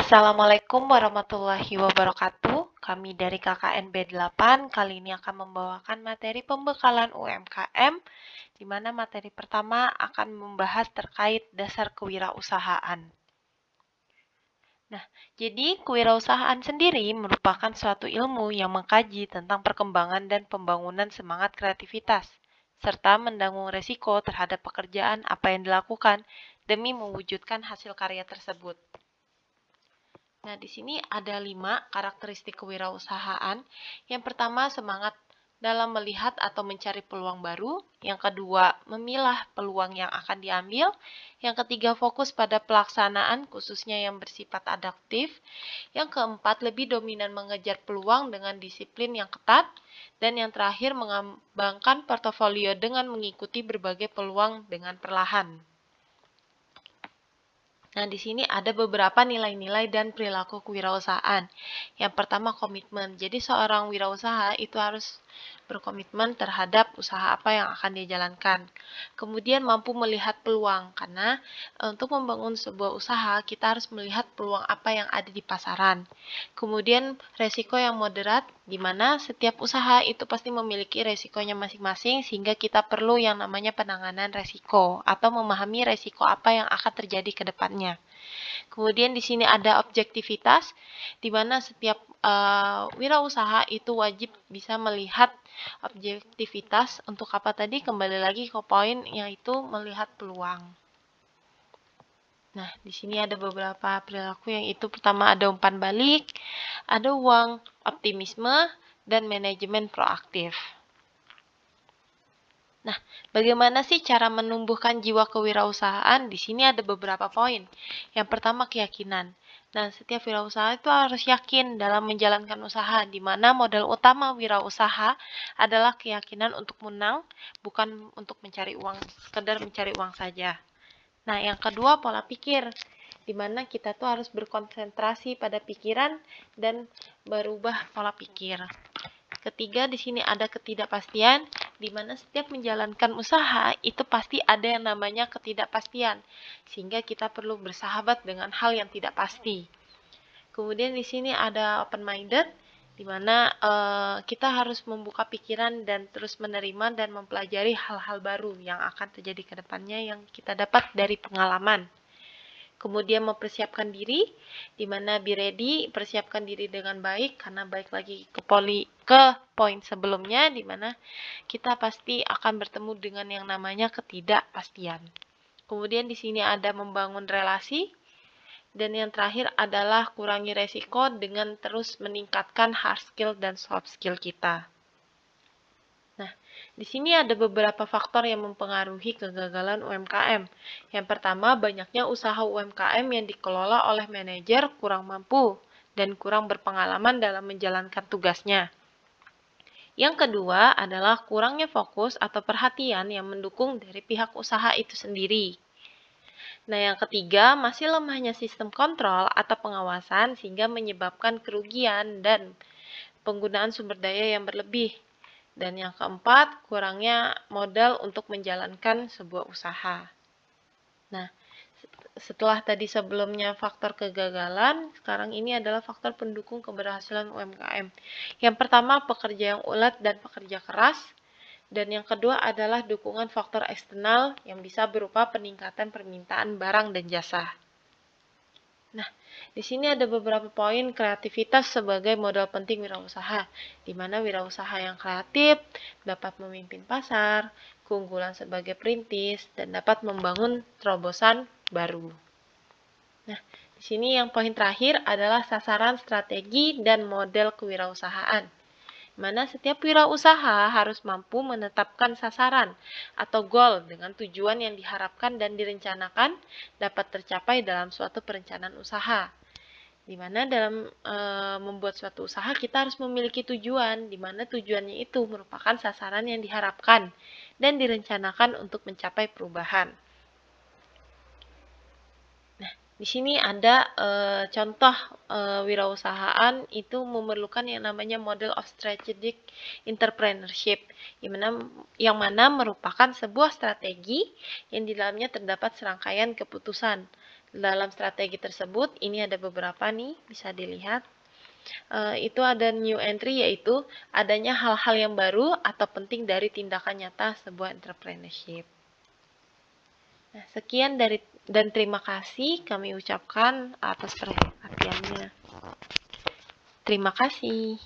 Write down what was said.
Assalamualaikum warahmatullahi wabarakatuh. Kami dari KKN B8 kali ini akan membawakan materi pembekalan UMKM, di mana materi pertama akan membahas terkait dasar kewirausahaan. Nah, jadi kewirausahaan sendiri merupakan suatu ilmu yang mengkaji tentang perkembangan dan pembangunan semangat kreativitas, serta menanggung resiko terhadap pekerjaan apa yang dilakukan demi mewujudkan hasil karya tersebut. Nah, di sini ada 5 karakteristik kewirausahaan. Yang pertama, semangat dalam melihat atau mencari peluang baru. Yang kedua, memilah peluang yang akan diambil. Yang ketiga, fokus pada pelaksanaan, khususnya yang bersifat adaptif. Yang keempat, lebih dominan mengejar peluang dengan disiplin yang ketat. Dan yang terakhir, mengembangkan portofolio dengan mengikuti berbagai peluang dengan perlahan. Nah, di sini ada beberapa nilai-nilai dan perilaku kewirausahaan. Yang pertama, komitmen. Jadi, seorang wirausaha itu harus berkomitmen terhadap usaha apa yang akan dia jalankan. Kemudian, mampu melihat peluang, karena untuk membangun sebuah usaha, kita harus melihat peluang apa yang ada di pasaran. Kemudian, resiko yang moderat, di mana setiap usaha itu pasti memiliki resikonya masing-masing, sehingga kita perlu yang namanya penanganan resiko, atau memahami resiko apa yang akan terjadi ke depannya. Kemudian di sini ada objektivitas, di mana setiap wirausaha itu wajib bisa melihat objektivitas untuk apa tadi, kembali lagi ke poin yaitu melihat peluang. Nah, di sini ada beberapa perilaku yang itu pertama ada umpan balik, ada uang, optimisme, dan manajemen proaktif. Nah, bagaimana sih cara menumbuhkan jiwa kewirausahaan? Di sini ada beberapa poin. Yang pertama, keyakinan. Nah, setiap wirausaha itu harus yakin dalam menjalankan usaha, di mana modal utama wirausaha adalah keyakinan untuk menang, bukan untuk mencari uang, sekedar mencari uang saja. Nah, yang kedua, pola pikir, di mana kita tuh harus berkonsentrasi pada pikiran dan berubah pola pikir. Ketiga, di sini ada ketidakpastian, di mana setiap menjalankan usaha itu pasti ada yang namanya ketidakpastian, sehingga kita perlu bersahabat dengan hal yang tidak pasti. Kemudian di sini ada open-minded, di mana kita harus membuka pikiran dan terus menerima dan mempelajari hal-hal baru yang akan terjadi ke depannya yang kita dapat dari pengalaman. Kemudian mempersiapkan diri, di mana be ready, persiapkan diri dengan baik, karena baik lagi ke poin sebelumnya, di mana kita pasti akan bertemu dengan yang namanya ketidakpastian. Kemudian di sini ada membangun relasi, dan yang terakhir adalah kurangi resiko dengan terus meningkatkan hard skill dan soft skill kita. Nah, di sini ada beberapa faktor yang mempengaruhi kegagalan UMKM. Yang pertama, banyaknya usaha UMKM yang dikelola oleh manajer kurang mampu dan kurang berpengalaman dalam menjalankan tugasnya. Yang kedua adalah kurangnya fokus atau perhatian yang mendukung dari pihak usaha itu sendiri. Nah, yang ketiga, masih lemahnya sistem kontrol atau pengawasan sehingga menyebabkan kerugian dan penggunaan sumber daya yang berlebih. Dan yang keempat, kurangnya modal untuk menjalankan sebuah usaha. Nah, setelah tadi sebelumnya faktor kegagalan, sekarang ini adalah faktor pendukung keberhasilan UMKM. Yang pertama, pekerja yang ulet dan pekerja keras. Dan yang kedua adalah dukungan faktor eksternal yang bisa berupa peningkatan permintaan barang dan jasa. Nah, di sini ada beberapa poin kreativitas sebagai modal penting wirausaha, di mana wirausaha yang kreatif dapat memimpin pasar, keunggulan sebagai perintis, dan dapat membangun terobosan baru. Nah, di sini yang poin terakhir adalah sasaran strategi dan model kewirausahaan, mana setiap wirausaha harus mampu menetapkan sasaran atau goal dengan tujuan yang diharapkan dan direncanakan dapat tercapai dalam suatu perencanaan usaha. Di mana dalam membuat suatu usaha kita harus memiliki tujuan, di mana tujuannya itu merupakan sasaran yang diharapkan dan direncanakan untuk mencapai perubahan. Di sini ada contoh wirausahaan itu memerlukan yang namanya model of strategic entrepreneurship, yang mana merupakan sebuah strategi yang di dalamnya terdapat serangkaian keputusan Dalam strategi tersebut, ini ada beberapa nih, bisa dilihat. Itu ada new entry, yaitu adanya hal-hal yang baru atau penting dari tindakan nyata sebuah entrepreneurship. Nah, sekian dan terima kasih kami ucapkan atas perhatiannya. Terima kasih.